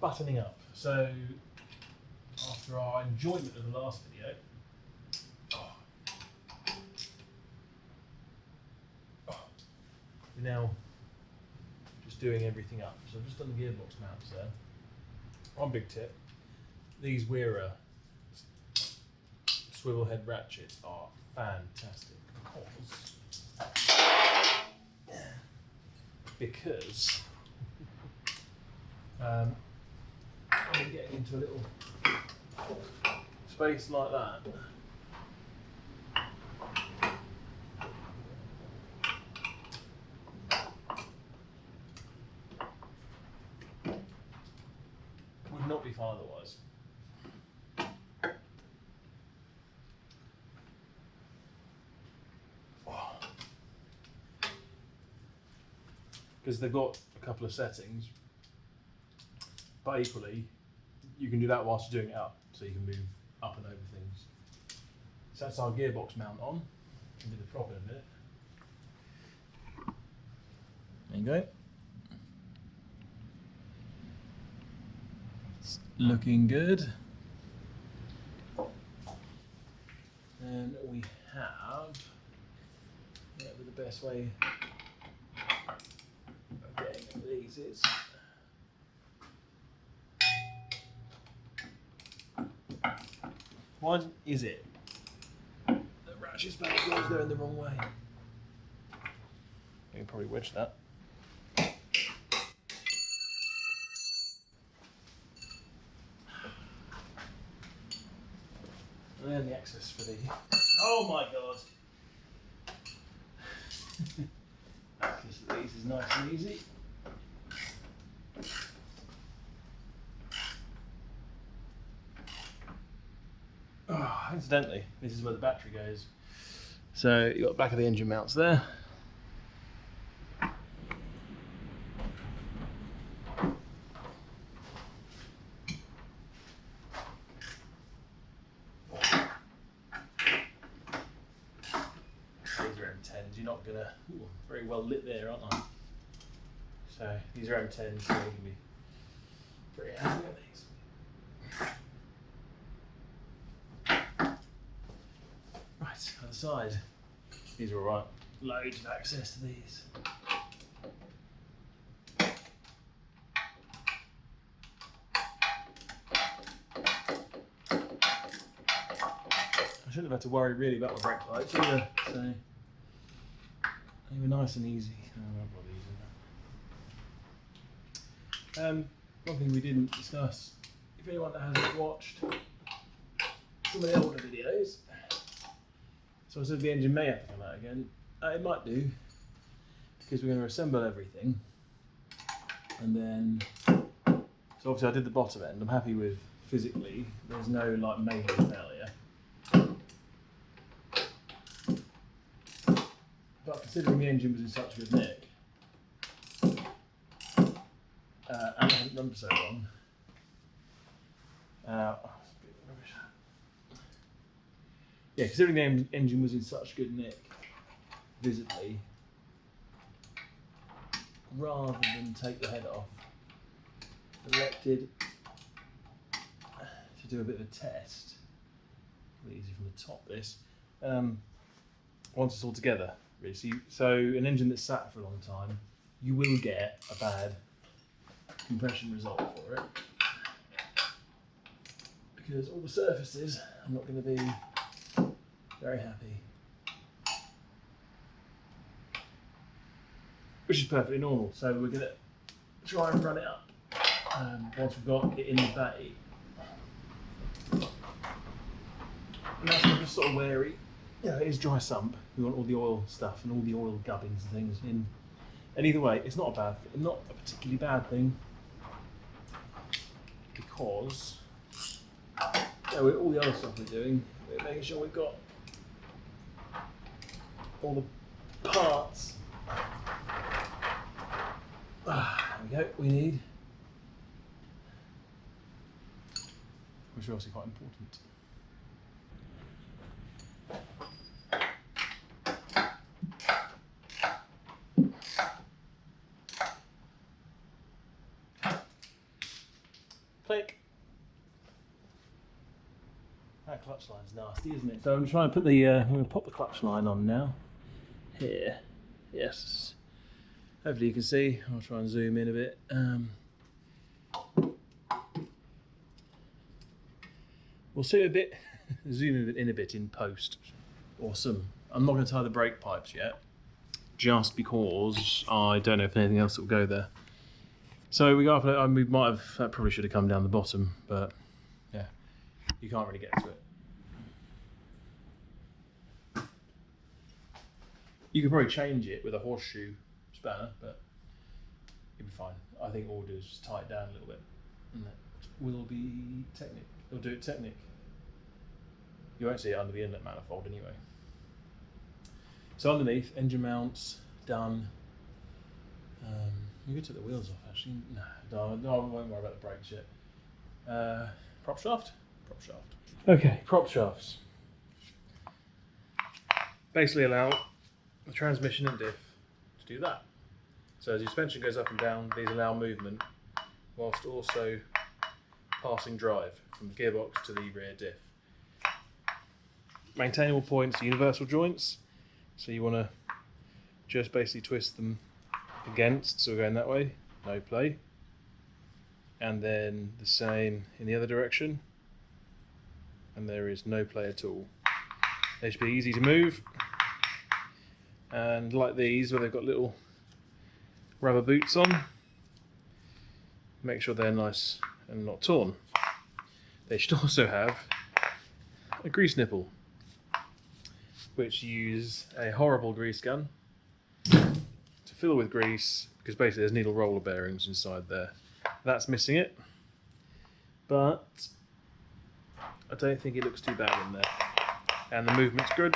buttoning up. So after our enjoyment of the last video, we're now just doing everything up. So I've just done the gearbox mounts there. One big tip, these Weira swivel head ratchets are fantastic because I'm getting into a little space like that. Would not be fun otherwise. Because they've got a couple of settings, but equally you can do that whilst you're doing it up, so you can move up and over things. So that's our gearbox mount on. I'll do the prop in a minute. There you go. It's looking good. And we have, whatever the best way of getting these is. Why is it the ratchet spanner goes going the wrong way? You can probably wedge that. And then the access for the. Oh my god! Access for these is nice and easy. Oh, incidentally, this is where the battery goes. So you've got the back of the engine mounts there. These are M10s, you're not gonna, very well lit there, aren't they? So these are M10s, so you can be pretty happy with these. Right, other side. These are alright. Loads of access to these. I shouldn't have had to worry really about my brake lights either, so they were nice and easy. One thing we didn't discuss, if anyone that hasn't watched some of the older videos, so I said the engine may have to come out again. It might do, because we're going to assemble everything, and then, so obviously I did the bottom end. I'm happy with physically, there's no like major failure. But considering the engine was in such good nick, and it hadn't run for so long, yeah, considering the engine was in such good nick visibly, rather than take the head off, elected to do a bit of a test. Really easy from the top this. Once it's all together, really. So an engine that's sat for a long time, you will get a bad compression result for it, because all the surfaces are not going to be very happy, which is perfectly normal. So we're going to try and run it up once we've got it in the bay. And that's why I'm just sort of wary. Yeah, it is dry sump. We want all the oil stuff and all the oil gubbins and things in. And either way, it's not a bad, not a particularly bad thing, because with all the other stuff we're doing, we're making sure we've got all the parts. There we go. We need, which are obviously quite important. Click. That clutch line's nasty, isn't it? So I'm trying to put the, I'm going to pop the clutch line on now. Here. Yes. Hopefully you can see. I'll try and zoom in a bit. We'll see a bit, zoom in a bit in post. Awesome. I'm not going to tie the brake pipes yet, just because I don't know if anything else will go there. So we got up, we might have, that probably should have come down the bottom, but yeah, you can't really get to it. You could probably change it with a horseshoe spanner, but it'll be fine. I think all we'll do is just tie it down a little bit, and that will be Technic. It'll do it Technic. You won't see it under the inlet manifold anyway. So underneath, engine mounts done. You could take the wheels off actually. No, I won't worry about the brakes yet. Prop shaft? Prop shaft. Okay, prop shafts. Basically allow the transmission and diff to do that. So as your suspension goes up and down, these allow movement whilst also passing drive from the gearbox to the rear diff. Maintainable points, universal joints. So you want to just basically twist them against, so we're going that way, no play. And then the same in the other direction. And there is no play at all. They should be easy to move. And like these, where they've got little rubber boots on, make sure they're nice and not torn. They should also have a grease nipple, which use a horrible grease gun to fill with grease, because basically there's needle roller bearings inside there. That's missing it, but I don't think it looks too bad in there. And the movement's good,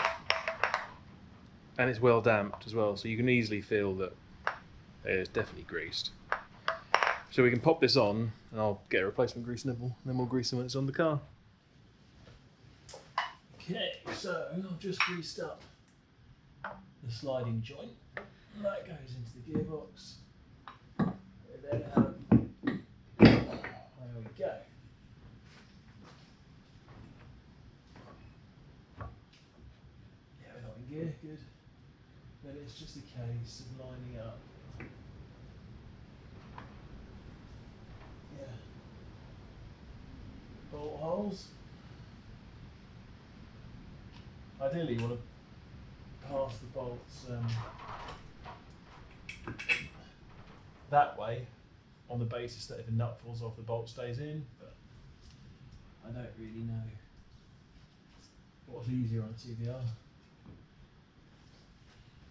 and it's well damped as well, so you can easily feel that it's definitely greased. So we can pop this on, and I'll get a replacement grease nipple, and then we'll grease it when it's on the car. Okay, so I've just greased up the sliding joint, and that goes into the gearbox. We then have, there we go. Yeah, we're not in gear, good. Then it's just a case of lining up. Yeah. Bolt holes. Ideally, you want to pass the bolts that way, on the basis that if a nut falls off, the bolt stays in. But I don't really know what's easier on a TBR.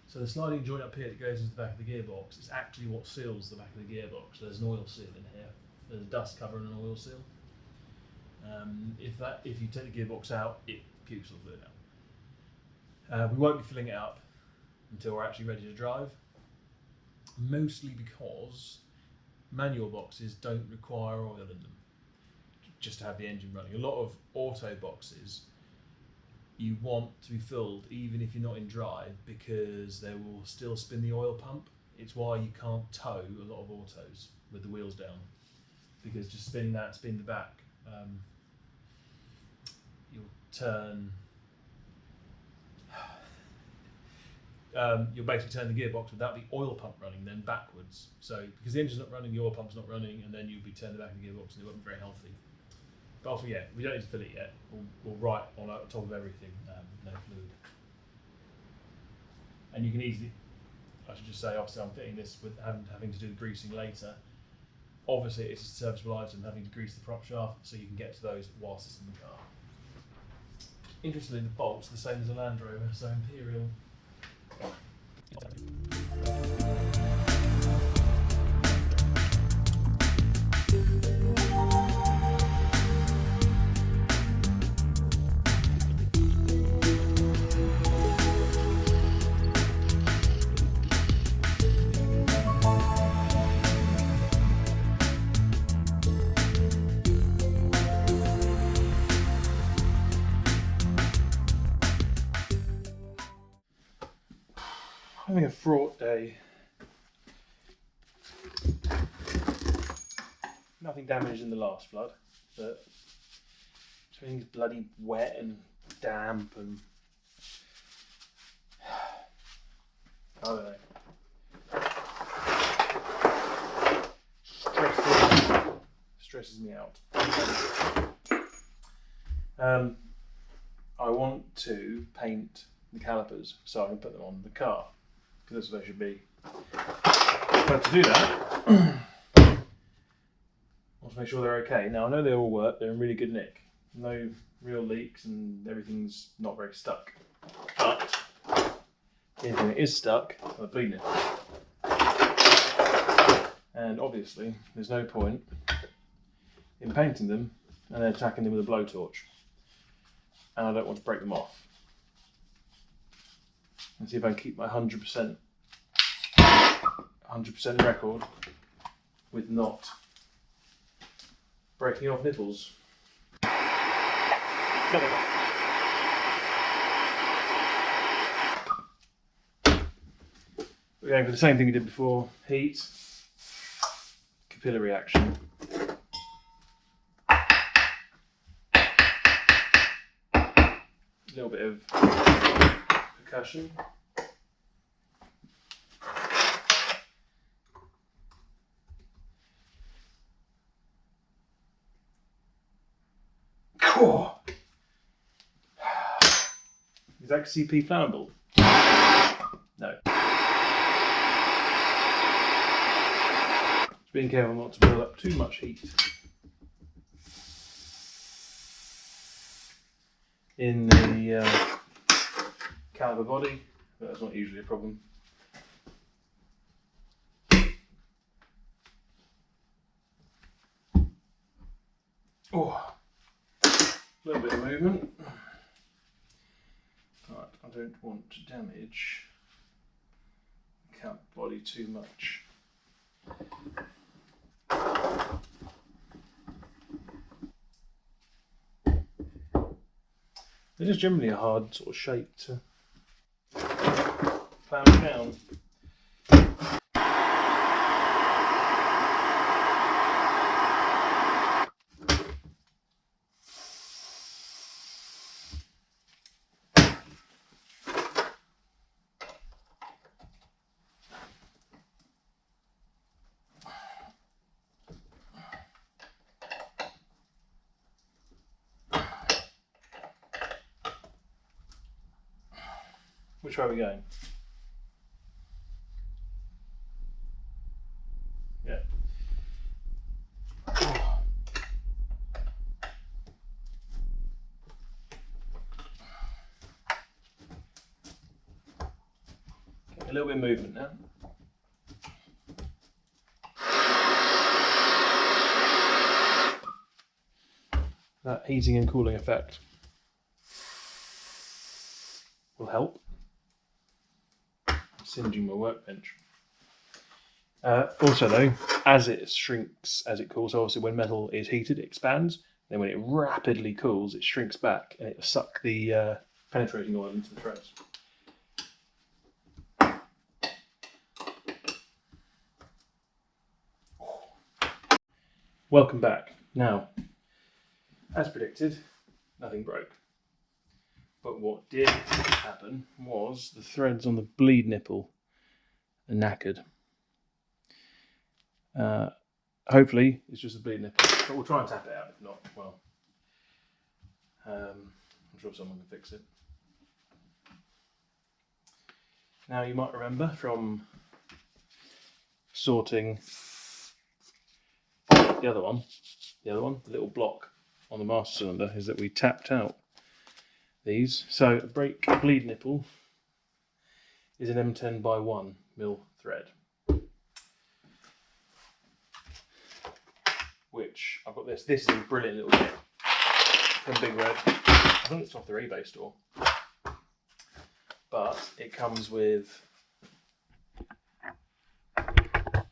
So the sliding joint up here that goes into the back of the gearbox is actually what seals the back of the gearbox. There's an oil seal in here. There's a dust cover and an oil seal. If you take the gearbox out, it pukes all the fluid out. We won't be filling it up until we're actually ready to drive, mostly because manual boxes don't require oil in them just to have the engine running. A lot of auto boxes you want to be filled even if you're not in drive, because they will still spin the oil pump. It's why you can't tow a lot of autos with the wheels down, because just spin that, spin the back, you'll turn. You'll basically turn the gearbox without the oil pump running, then backwards. So because the engine's not running, the oil pump's not running, and then you'll be turning the back of the gearbox, and it won't be very healthy. But also, yeah, we don't need to fill it yet. We'll write on top of everything, no fluid. And you can easily, I should just say, obviously I'm fitting this with having to do the greasing later. Obviously it's a serviceable item, having to grease the prop shaft, so you can get to those whilst it's in the car. Interestingly, the bolt's the same as a Land Rover, so Imperial. Having a fraught day. Nothing damaged in the last flood. but everything's bloody wet and damp and I don't know. Stresses me out. I want to paint the calipers so I can put them on the car because that's what they should be. But to do that, I want to make sure they're okay. Now I know they all work, they're in really good nick. No real leaks and everything's not very stuck. But the only thing that is stuck are the bleeding. And obviously there's no point in painting them and then attacking them with a blowtorch. And I don't want to break them off. And see if I can keep my 100% record with not breaking off nipples. Got it. We're going for the same thing we did before. Heat, capillary action. A little bit of percussion. Cool. Is that CP flammable? No. Just being careful not to build up too much heat in the caliper body, but that's not usually a problem. Oh, a little bit of movement. But I don't want to damage the caliper body too much. It is generally a hard sort of shape to clamp down. Which way are we going? Yeah. Okay, a little bit of movement now. That heating and cooling effect will help. Singeing my workbench. Also though, as it shrinks, as it cools, so obviously when metal is heated it expands, then when it rapidly cools it shrinks back and it will suck the penetrating oil into the threads. Welcome back. Now, as predicted, nothing broke. But what did happen was the threads on the bleed nipple are knackered. Hopefully it's just a bleed nipple, but we'll try and tap it out. If not, well, I'm sure someone can fix it. Now you might remember from sorting the other one, the little block on the master cylinder, is that we tapped out these. So a bleed nipple is an M10 by 1 mil thread, which I've got this. This is a brilliant little kit from Big Red. I think it's off their eBay store, but it comes with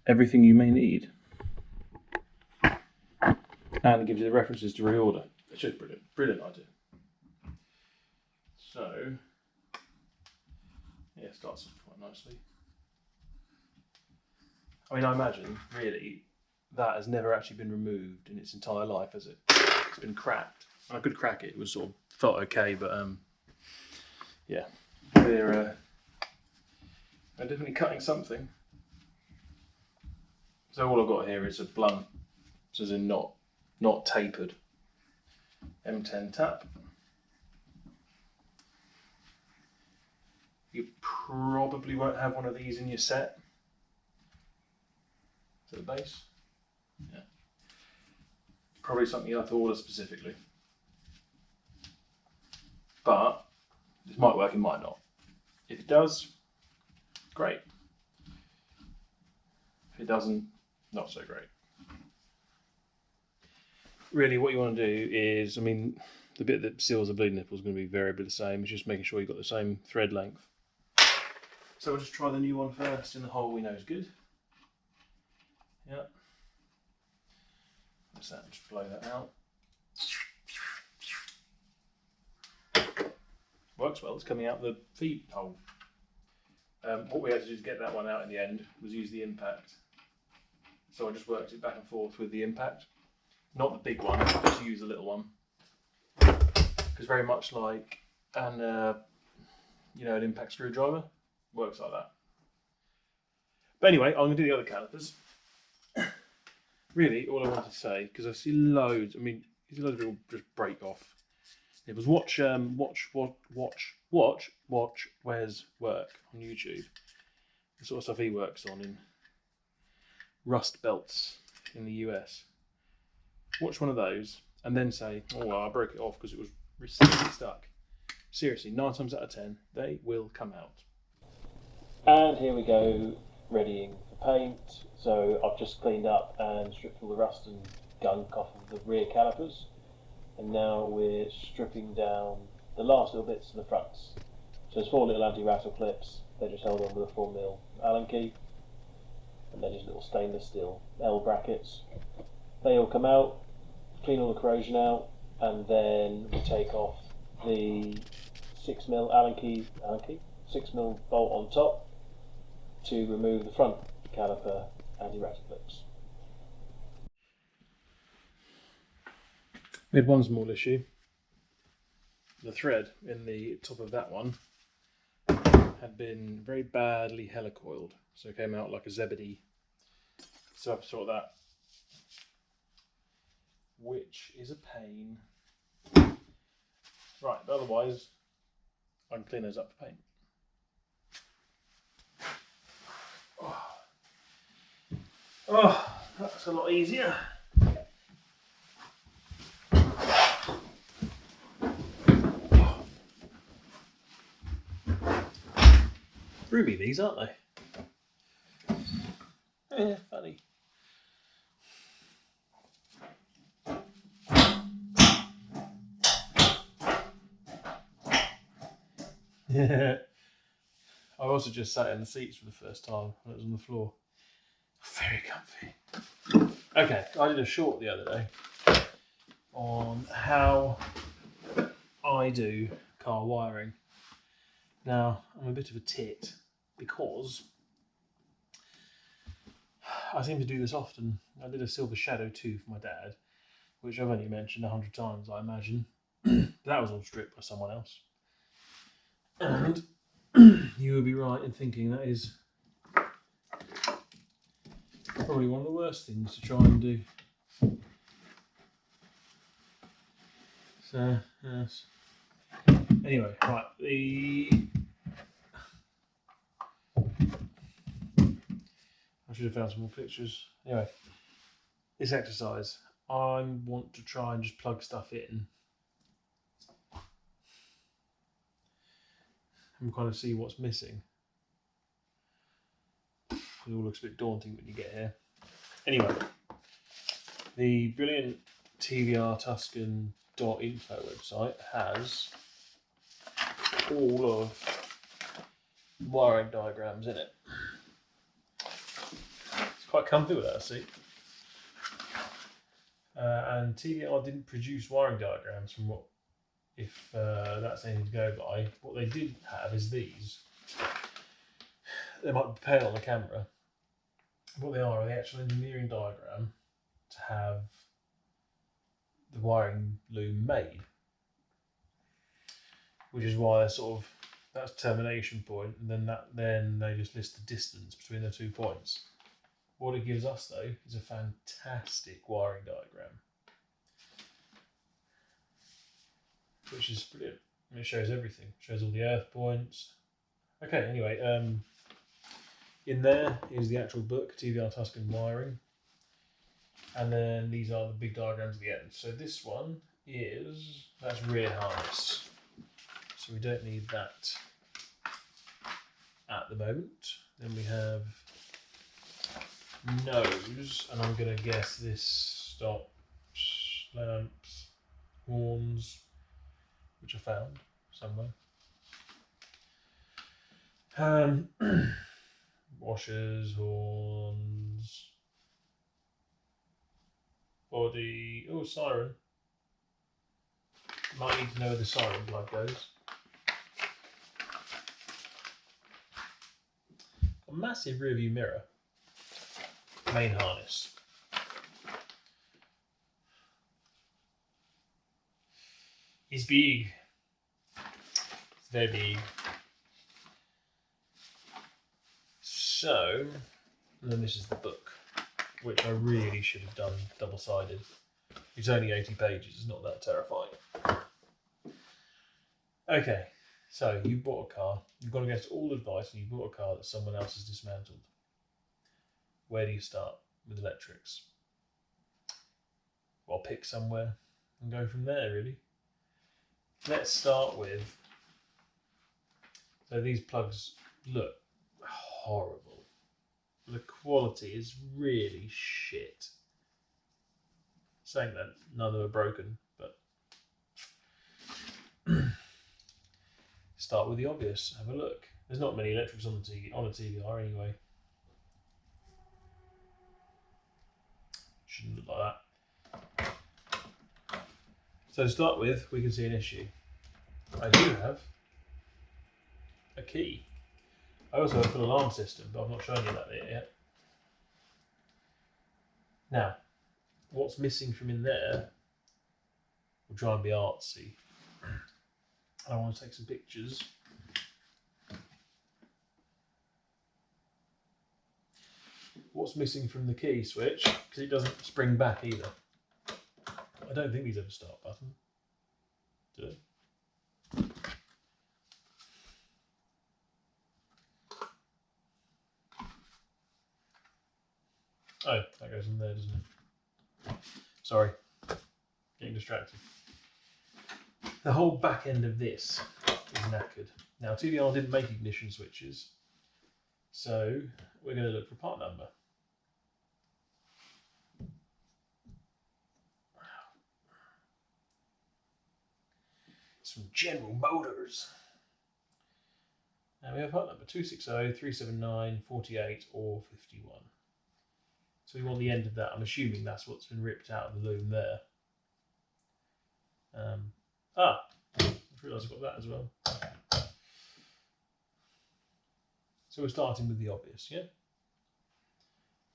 everything you may need, and it gives you the references to reorder. It's just brilliant idea. So, yeah, it starts off quite nicely. I mean, I imagine, really, that has never actually been removed in its entire life, has it? it's been cracked. I could crack it. It was sort of felt okay, but yeah, they're definitely cutting something. So all I've got here is a blunt, so as in not tapered M10 tap. You probably won't have one of these in your set. To the base, yeah. Probably something you have to order specifically. But this might work, it might not. If it does, great. If it doesn't, not so great. Really, what you want to do is, I mean, the bit that seals the bleeding nipple is going to be variably the same. It's just making sure you've got the same thread length. So we'll just try the new one first in the hole we know is good. Yep. Just blow that out. Works well, it's coming out the feed hole. What we had to do to get that one out in the end was use the impact. So I just worked it back and forth with the impact. Not the big one, just use the little one. Because very much like an impact screwdriver, works like that. But anyway, I'm going to do the other calipers. Really, all I wanted to say, because I see loads, I mean, you see loads of people just break off. It was watch Wes work on YouTube. The sort of stuff he works on in rust belts in the US. Watch one of those and then say, oh, well, I broke it off because it was really stuck. Seriously, 9 times out of 10, they will come out. And here we go, readying for paint. So I've just cleaned up and stripped all the rust and gunk off of the rear calipers. And now we're stripping down the last little bits to the fronts. So there's 4 little anti-rattle clips. They're just held on with a 4mm Allen key. And they're just little stainless steel L brackets. They all come out, clean all the corrosion out, and then we take off the 6mm Allen key, 6mm bolt on top to remove the front caliper anti-rattle clips. We had one small issue. The thread in the top of that one had been very badly helicoiled, so it came out like a zebedee. So I have to sort that, which is a pain. Right, but otherwise I can clean those up for paint. Oh, that's a lot easier. Ruby these, aren't they? Yeah, funny. Yeah. I also just sat in the seats for the first time when it was on the floor. Very comfy. Okay, I did a short the other day on how I do car wiring. Now, I'm a bit of a tit because I seem to do this often. I did a Silver Shadow 2 for my dad, which I've only mentioned 100 times, I imagine. But that was all stripped by someone else. And you would be right in thinking that is probably one of the worst things to try and do. So, yes. Anyway, right, I should have found some more pictures. Anyway, this exercise, I want to try and just plug stuff in and kind of see what's missing. It all looks a bit daunting when you get here. Anyway, the brilliant tvrtuscan.info website has all of the wiring diagrams in it. It's quite comfy with that seat. And TVR didn't produce wiring diagrams from what, if that's anything to go by. What they did have is these. They might be pale on the camera. What they are the actual engineering diagram to have the wiring loom made, which is why that's termination point, and then they just list the distance between the 2 points. What it gives us though is a fantastic wiring diagram, which is brilliant. And it shows everything. It shows all the earth points. Okay, anyway, in there is the actual book, TVR Tuscan wiring. And then these are the big diagrams at the end. So this one that's rear harness. So we don't need that at the moment. Then we have nose, and I'm going to guess this stops, lamps, horns, which I found somewhere. Washers, horns, body. Oh, siren. Might need to know where the siren plug goes. A massive rear view mirror. Main harness. It's big. It's very big. So, and then this is the book, which I really should have done double-sided. It's only 80 pages, it's not that terrifying. Okay, so you bought a car, you've gone against all advice, and you bought a car that someone else has dismantled. Where do you start with electrics? Well, pick somewhere and go from there, really. Let's start with, so these plugs look horrible. The quality is really shit. Saying that, none of them are broken, but start with the obvious. Have a look. There's not many electrics on a TVR anyway. Shouldn't look like that. So to start with, we can see an issue. I do have a key. I also have a full alarm system, but I've not shown you that bit yet. Now, what's missing from in there? We'll try and be artsy. I want to take some pictures. What's missing from the key switch? Because it doesn't spring back either. I don't think these have a start button. Do they? Oh, that goes in there, doesn't it? Sorry, getting distracted. The whole back end of this is knackered. Now, TVR didn't make ignition switches, so we're going to look for part number. It's from General Motors. Now we have part number 260, 379, 48 or 51. So we want the end of that. I'm assuming that's what's been ripped out of the loom there. I just realised I've got that as well. So we're starting with the obvious, yeah?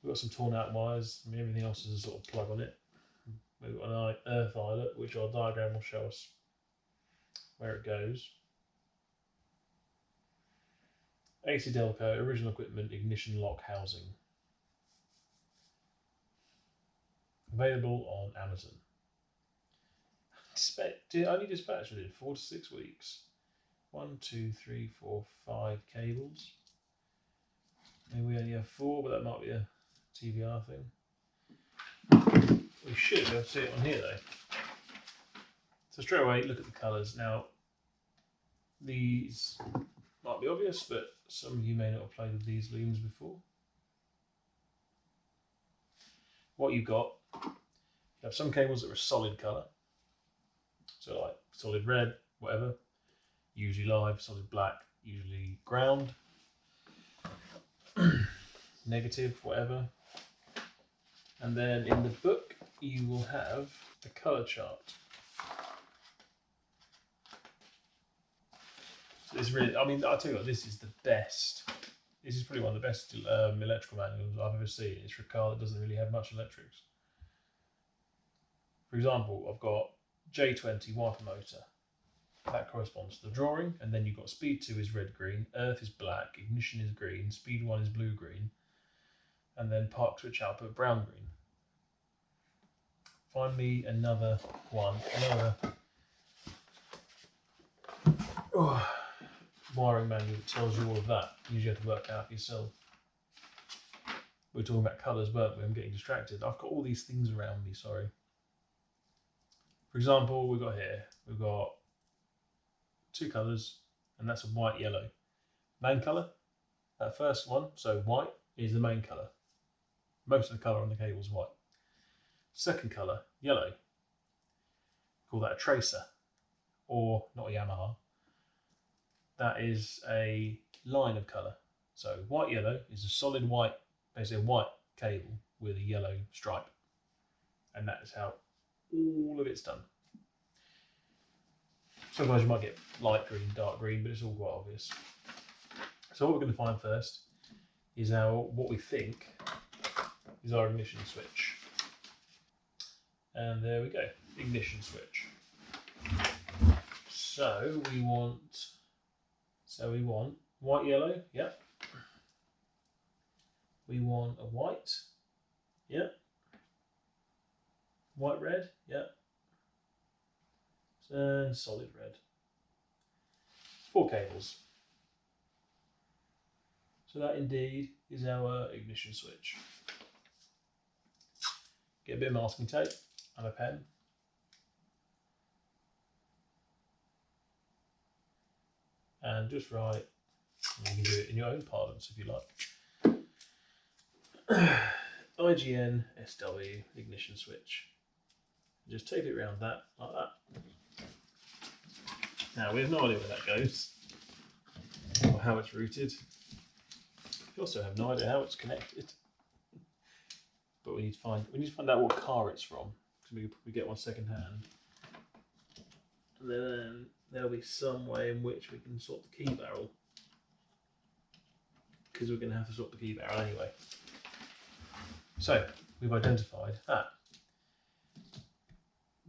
We've got some torn out wires. I mean, everything else is a sort of plug on it. We've got an earth eyelet, which our diagram will show us where it goes. AC Delco, original equipment, ignition lock housing. Available on Amazon. Only dispatched within 4 to 6 weeks. 1, 2, 3, 4, 5 cables. Maybe we only have 4, but that might be a TVR thing. We should be able to see it on here though. So straight away, look at the colours. Now, these might be obvious, but some of you may not have played with these looms before. What you've got, you have some cables that are a solid colour. So like solid red, whatever, usually live, solid black, usually ground, negative, whatever. And then in the book, you will have the colour chart. So this really, I mean, I'll tell you what, this is the best. This is probably one of the best electrical manuals I've ever seen. It's for a car that doesn't really have much electrics. For example, I've got J20 wiper motor. That corresponds to the drawing, and then you've got speed 2 is red green, earth is black, ignition is green, speed 1 is blue green, and then park switch output brown green. Find me another one, wiring manual that tells you all of that. You usually have to work out for yourself. We're talking about colours, weren't we? I'm getting distracted. I've got all these things around me, sorry. For example, we've got 2 colours, and that's a white, yellow. Main colour, that first one, so white, is the main colour. Most of the colour on the cable is white. Second colour, yellow. Call that a tracer, or not a Yamaha. That is a line of colour. So white, yellow is a solid white, basically a white cable with a yellow stripe. And that is how all of it's done. Sometimes you might get light green, dark green, but it's all quite obvious. So what we're going to find first is what we think is our ignition switch. And there we go, ignition switch. So we want white, yellow, yep. We want a white, yep. White, red, yep. And solid red. 4 cables. So that indeed is our ignition switch. Get a bit of masking tape and a pen. And just write, you can do it in your own parlance if you like. IGN SW ignition switch. Just tape it around that, like that. Now we have no idea where that goes, or how it's routed. We also have no idea how it's connected. But we need to find out what car it's from, because we could probably get one second hand. And then there'll be some way in which we can sort the key barrel, because we're going to have to sort the key barrel anyway. So we've identified that.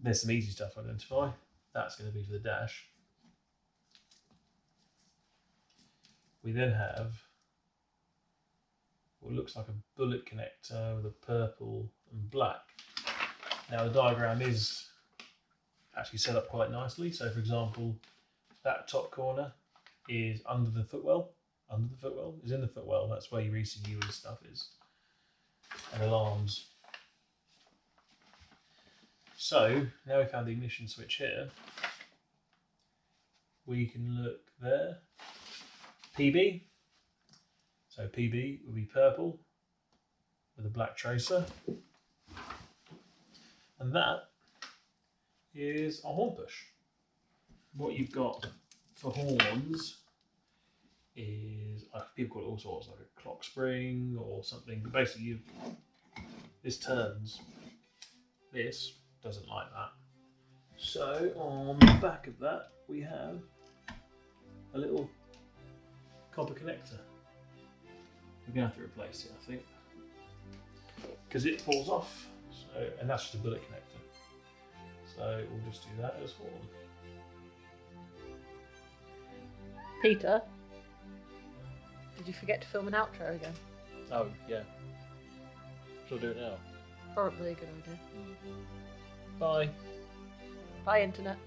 There's some easy stuff to identify. That's going to be for the dash. We then have what looks like a bullet connector with a purple and black. Now the diagram is actually set up quite nicely. So for example, that top corner is under the footwell. Is in the footwell. That's where your ECU and stuff is. And alarms. So now we found the ignition switch here. We can look there. PB. So PB will be purple with a black tracer. And that is a horn push. What you've got for horns is, people call it all sorts, like a clock spring or something. But basically, this turns. This doesn't like that. So on the back of that, we have a little copper connector. We're going to have to replace it, I think, because it falls off. So, and that's just a bullet connector. So we'll just do that as horn. Peter, did you forget to film an outro again? Oh, yeah. Shall I do it now? Probably a good idea. Bye. Bye, Internet.